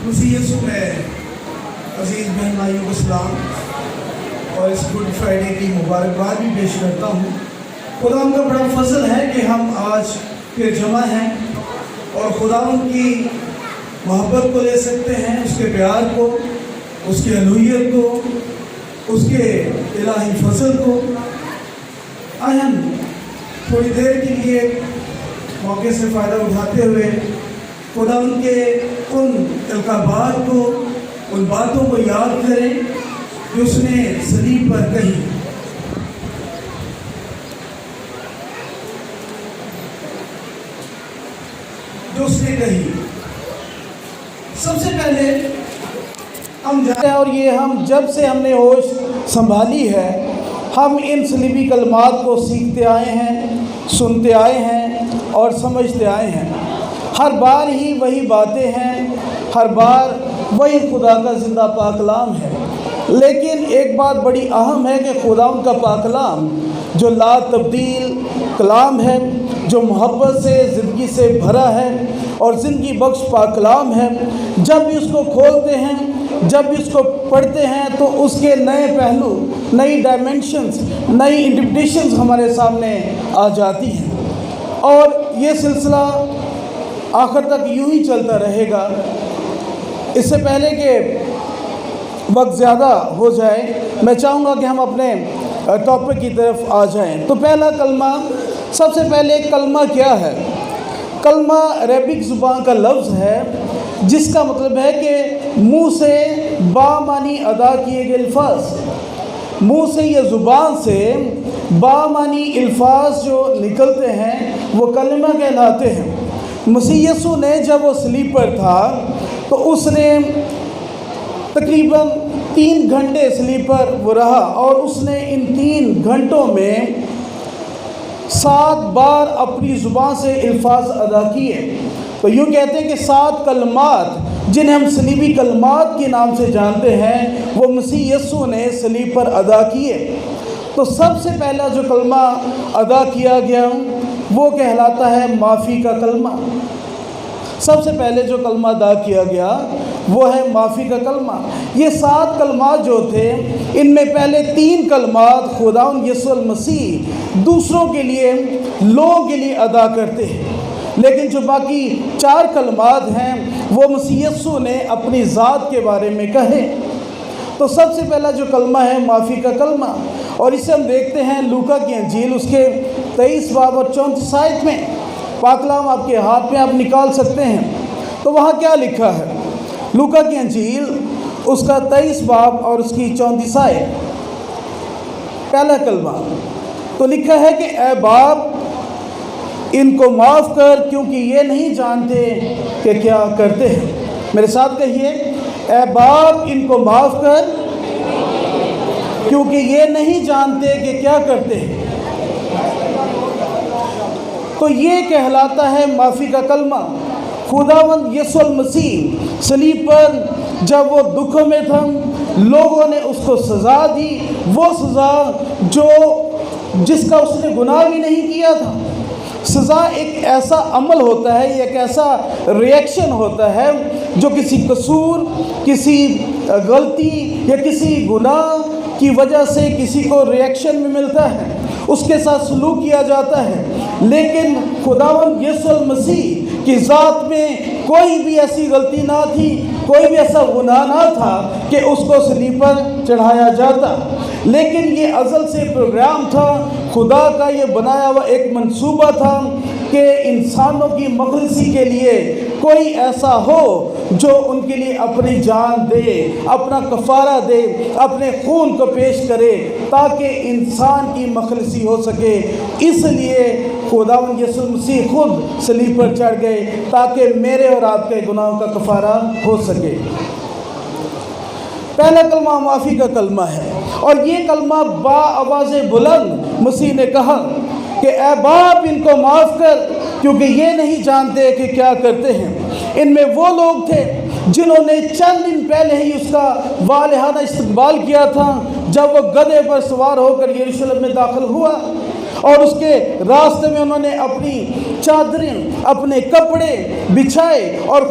مسیح یسوع میں عزیز بہن بھائیوں کو سلام اور اس گڈ فرائیڈے کی مبارکباد بھی پیش کرتا ہوں۔ خدا ان کا بڑا فضل ہے کہ ہم آج پھر جمع ہیں اور خدا ان کی محبت کو لے سکتے ہیں، اس کے پیار کو، اس کی الوہیت کو، اس کے الہی فضل کو۔ آج ہم تھوڑی دیر کے لیے موقع سے فائدہ اٹھاتے ہوئے خدا ان کے ان القابات کو، ان باتوں کو یاد کریں جو اس نے صلیب پر کہی۔ سب سے پہلے ہم جانتے ہیں، اور یہ ہم جب سے ہم نے ہوش سنبھالی ہے ہم ان صلیبی کلمات کو سیکھتے آئے ہیں، سنتے آئے ہیں اور سمجھتے آئے ہیں۔ ہر بار ہی وہی باتیں ہیں، ہر بار وہی خدا کا زندہ پاک کلام ہے، لیکن ایک بات بڑی اہم ہے کہ خدا ان کا پاک کلام جو لا تبدیل کلام ہے، جو محبت سے زندگی سے بھرا ہے اور زندگی بخش پاک کلام ہے، جب بھی اس کو کھولتے ہیں، جب بھی اس کو پڑھتے ہیں تو اس کے نئے پہلو، نئی ڈائمنشنز، نئی انٹرپریٹیشنز ہمارے سامنے آ جاتی ہیں، اور یہ سلسلہ آخر تک یوں ہی چلتا رہے گا۔ اس سے پہلے کہ وقت زیادہ ہو جائے میں چاہوں گا کہ ہم اپنے ٹاپک کی طرف آ جائیں۔ تو پہلا کلمہ، سب سے پہلے کلمہ کیا ہے؟ کلمہ عربک زبان کا لفظ ہے جس کا مطلب ہے کہ منہ سے بامعنی ادا کیے گئے الفاظ، منہ سے یا زبان سے بامعنی الفاظ جو نکلتے ہیں وہ کلمہ کہلاتے ہیں۔ مسیح یسوع نے جب وہ صلیب پر تھا تو اس نے تقریباً 3 گھنٹے صلیب پر وہ رہا، اور اس نے ان 3 گھنٹوں میں 7 بار اپنی زبان سے الفاظ ادا کیے۔ تو یوں کہتے ہیں کہ 7 کلمات جنہیں ہم صلیبی کلمات کے نام سے جانتے ہیں وہ مسیح یسوع نے صلیب پر ادا کیے۔ تو سب سے پہلا جو کلمہ ادا کیا گیا وہ کہلاتا ہے معافی کا کلمہ۔ سب سے پہلے جو کلمہ ادا کیا گیا وہ ہے معافی کا کلمہ۔ یہ 7 کلمات جو تھے ان میں پہلے 3 کلمات خداوند یسوع المسیح دوسروں کے لیے، لوگوں کے لیے ادا کرتے ہیں، لیکن جو باقی 4 کلمات ہیں وہ مسیح یسوع نے اپنی ذات کے بارے میں کہے۔ تو سب سے پہلا جو کلمہ ہے معافی کا کلمہ، اور اسے ہم دیکھتے ہیں لوکا کی انجیل اس کے 23 باب اور 34 آیت میں۔ پاک کلام آپ کے ہاتھ میں آپ نکال سکتے ہیں۔ تو وہاں کیا لکھا ہے؟ لوکا کی انجیل اس کا 23 باب اور اس کی 34 آیت، پہلا کلمہ تو لکھا ہے کہ اے باپ ان کو معاف کر کیونکہ یہ نہیں جانتے کہ کیا کرتے ہیں۔ میرے ساتھ کہیے، اے باپ ان کو معاف کر کیونکہ یہ نہیں جانتے کہ کیا کرتے ہیں۔ تو یہ کہلاتا ہے معافی کا کلمہ۔ خداوند یسوع المسیح صلیب پر جب وہ دکھوں میں تھا، لوگوں نے اس کو سزا دی، وہ سزا جس کا اس نے گناہ بھی نہیں کیا تھا۔ سزا ایک ایسا عمل ہوتا ہے، ایک ایسا ریئیکشن ہوتا ہے جو کسی قصور، کسی غلطی یا کسی گناہ کی وجہ سے کسی کو ریئیکشن میں ملتا ہے، اس کے ساتھ سلوک کیا جاتا ہے۔ لیکن خداوند یسوع المسیح کی ذات میں کوئی بھی ایسی غلطی نہ تھی، کوئی بھی ایسا گناہ نہ تھا کہ اس کو صلیب پر چڑھایا جاتا، لیکن یہ ازل سے پروگرام تھا، خدا کا یہ بنایا ہوا ایک منصوبہ تھا کہ انسانوں کی مخلصی کے لیے کوئی ایسا ہو جو ان کے لیے اپنی جان دے، اپنا کفارہ دے، اپنے خون کو پیش کرے تاکہ انسان کی مخلصی ہو سکے۔ اس لیے خداوند یسوع مسیح خود صلیب پر چڑھ گئے تاکہ میرے اور آپ کے گناہوں کا کفارہ ہو سکے۔ پہلا کلمہ معافی کا کلمہ ہے، اور یہ کلمہ با آواز بلند مسیح نے کہا کہ اے باپ ان کو معاف کر کیونکہ یہ نہیں جانتے کہ کیا کرتے ہیں۔ ان میں وہ لوگ تھے جنہوں نے چند دن پہلے ہی اس کا والہانہ استقبال کیا تھا جب وہ گدھے پر سوار ہو کر یروشلم میں داخل ہوا، اور اس کے راستے میں انہوں نے اپنی چادریں اپنے کپڑے بچھائے اور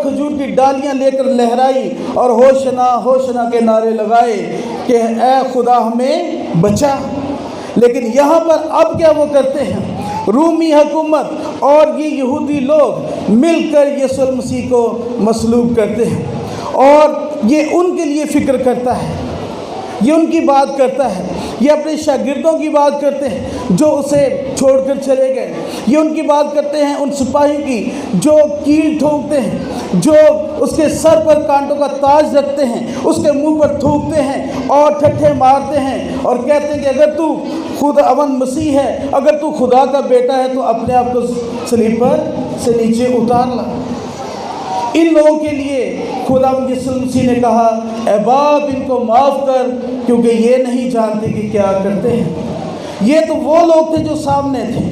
کھجور کی ڈالیاں لے کر لہرائی اور ہوشنا کے نعرے لگائے کہ اے خدا ہمیں بچا۔ لیکن یہاں پر اب کیا وہ کرتے ہیں؟ رومی حکومت اور یہ یہودی لوگ مل کر یسوع مسیح کو مصلوب کرتے ہیں، اور یہ ان کے لیے فکر کرتا ہے، یہ ان کی بات کرتا ہے، یہ اپنے شاگردوں کی بات کرتے ہیں جو اسے چھوڑ کر چلے گئے، یہ ان کی بات کرتے ہیں ان سپاہیوں کی جو کیل ٹھونکتے ہیں، جو اس کے سر پر کانٹوں کا تاج رکھتے ہیں، اس کے منہ پر تھوکتے ہیں اور ٹھٹھے مارتے ہیں اور کہتے ہیں کہ اگر تو خدا مسیح ہے، اگر تو خدا کا بیٹا ہے تو اپنے آپ کو صلیب پر سے نیچے اتار لا۔ ان لوگوں کے لیے خدا یسوع مسیح نے کہا اے باپ ان کو معاف کر کیونکہ یہ نہیں جانتے کہ کیا کرتے ہیں۔ یہ تو وہ لوگ تھے جو سامنے تھے،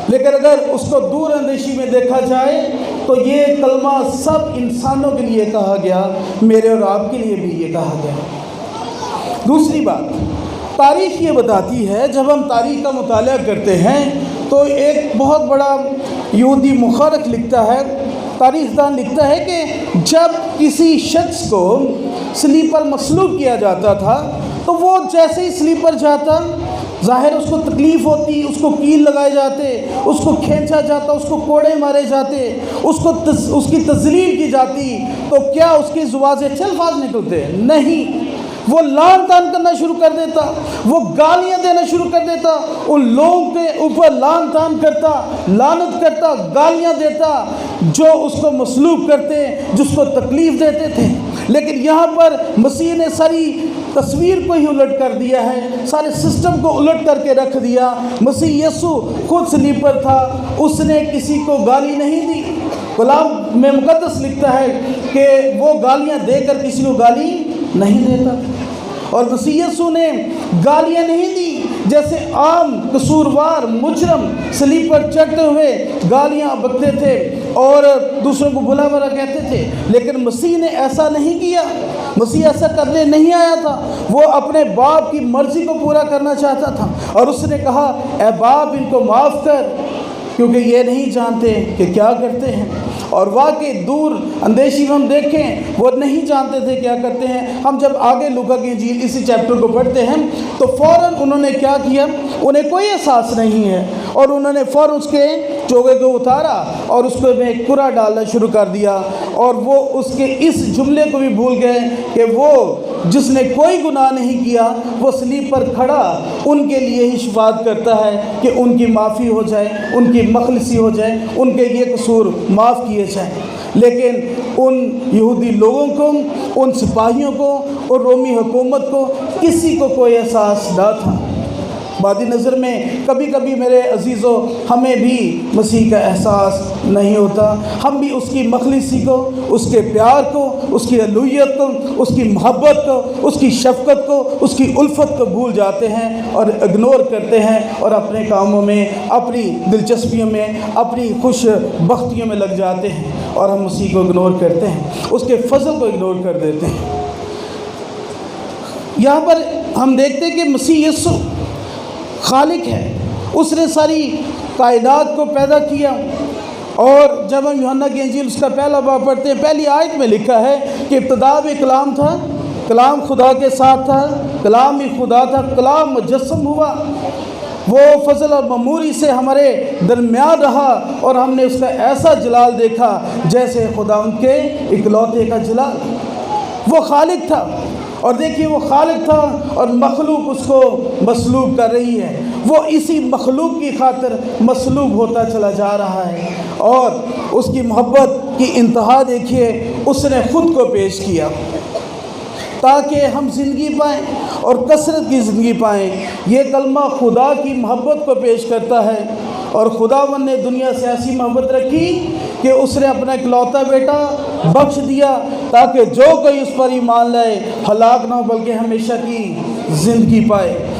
لیکن اگر اس کو دور اندیشی میں دیکھا جائے تو یہ کلمہ سب انسانوں کے لیے کہا گیا، میرے اور آپ کے لیے بھی یہ کہا گیا۔ دوسری بات، تاریخ یہ بتاتی ہے، جب ہم تاریخ کا مطالعہ کرتے ہیں تو ایک بہت بڑا یہودی مورخ لکھتا ہے، تاریخ دان لکھتا ہے کہ جب کسی شخص کو صلیب پر مصلوب کیا جاتا تھا تو وہ جیسے ہی صلیب پر جاتا، ظاہر اس کو تکلیف ہوتی، اس کو کیل لگائے جاتے، اس کو کھینچا جاتا، اس کو کوڑے مارے جاتے، اس کی تذلیل کی جاتی، تو کیا اس کی زبان سے اچھے الفاظ نکلتے؟ نہیں، وہ لعن طعن کرنا شروع کر دیتا، وہ گالیاں دینا شروع کر دیتا، ان لوگوں کے اوپر لعن طعن کرتا، لعنت کرتا، گالیاں دیتا جو اس کو مصلوب کرتے، جس کو تکلیف دیتے تھے۔ لیکن یہاں پر مسیح نے ساری تصویر کو ہی الٹ کر دیا ہے، سارے سسٹم کو الٹ کر کے رکھ دیا۔ مسیح یسوع خود صلیب پر تھا، اس نے کسی کو گالی نہیں دی۔ کلام میں مقدس لکھتا ہے کہ وہ گالیاں دے کر کسی کو گالی نہیں دیتا، اور مسیح یسوع نے گالیاں نہیں دی جیسے عام قصوروار مجرم صلیب پر چڑھتے ہوئے گالیاں بکتے تھے اور دوسروں کو بھلا بھلا کہتے تھے، لیکن مسیح نے ایسا نہیں کیا۔ مسیح ایسا کرنے نہیں آیا تھا، وہ اپنے باپ کی مرضی کو پورا کرنا چاہتا تھا، اور اس نے کہا اے باپ ان کو معاف کر کیونکہ یہ نہیں جانتے کہ کیا کرتے ہیں۔ اور واقعی دور اندیشی میں ہم دیکھیں وہ نہیں جانتے تھے کیا کرتے ہیں۔ ہم جب آگے لوکا کی انجیل اسی چیپٹر کو پڑھتے ہیں تو فوراً انہوں نے کیا کیا، انہیں کوئی احساس نہیں ہے، اور انہوں نے فوراً اس کے چوگے کو اتارا اور اس کو میں کرا ڈالنا شروع کر دیا، اور وہ اس کے اس جملے کو بھی بھول گئے کہ وہ جس نے کوئی گناہ نہیں کیا وہ صلیب پر کھڑا ان کے لیے ہی شفاعت کرتا ہے کہ ان کی معافی ہو جائے، ان کی مخلصی ہو جائے، ان کے یہ قصور معاف کیے جائیں۔ لیکن ان یہودی لوگوں کو، ان سپاہیوں کو اور رومی حکومت کو کسی کو کوئی احساس نہ تھا۔ بادی نظر میں کبھی کبھی میرے عزیزوں ہمیں بھی مسیح کا احساس نہیں ہوتا، ہم بھی اس کی مخلصی کو، اس کے پیار کو، اس کی الوہیت کو، اس کی محبت کو، اس کی شفقت کو، اس کی الفت کو بھول جاتے ہیں اور اگنور کرتے ہیں، اور اپنے کاموں میں، اپنی دلچسپیوں میں، اپنی خوش بختیوں میں لگ جاتے ہیں، اور ہم مسیح کو اگنور کرتے ہیں، اس کے فضل کو اگنور کر دیتے ہیں۔ یہاں پر ہم دیکھتے ہیں کہ مسیح یسوع خالق ہے، اس نے ساری کائنات کو پیدا کیا، اور جب ہم یوحنا کی انجیل اس کا پہلا باب پڑھتے ہیں، پہلی آیت میں لکھا ہے کہ ابتدا میں کلام تھا، کلام خدا کے ساتھ تھا، کلام ہی خدا تھا، کلام مجسم ہوا، وہ فضل اور معموری سے ہمارے درمیان رہا، اور ہم نے اس کا ایسا جلال دیکھا جیسے خدا ان کے اکلوتے کا جلال۔ وہ خالق تھا، اور دیکھیے وہ خالق تھا اور مخلوق اس کو مصلوب کر رہی ہے، وہ اسی مخلوق کی خاطر مصلوب ہوتا چلا جا رہا ہے، اور اس کی محبت کی انتہا دیکھیے، اس نے خود کو پیش کیا تاکہ ہم زندگی پائیں اور کثرت کی زندگی پائیں۔ یہ کلمہ خدا کی محبت کو پیش کرتا ہے، اور خداوند نے دنیا سے ایسی محبت رکھی کہ اس نے اپنا اکلوتا بیٹا بخش دیا تاکہ جو کوئی اس پر ایمان لائے ہلاک نہ ہو بلکہ ہمیشہ کی زندگی پائے۔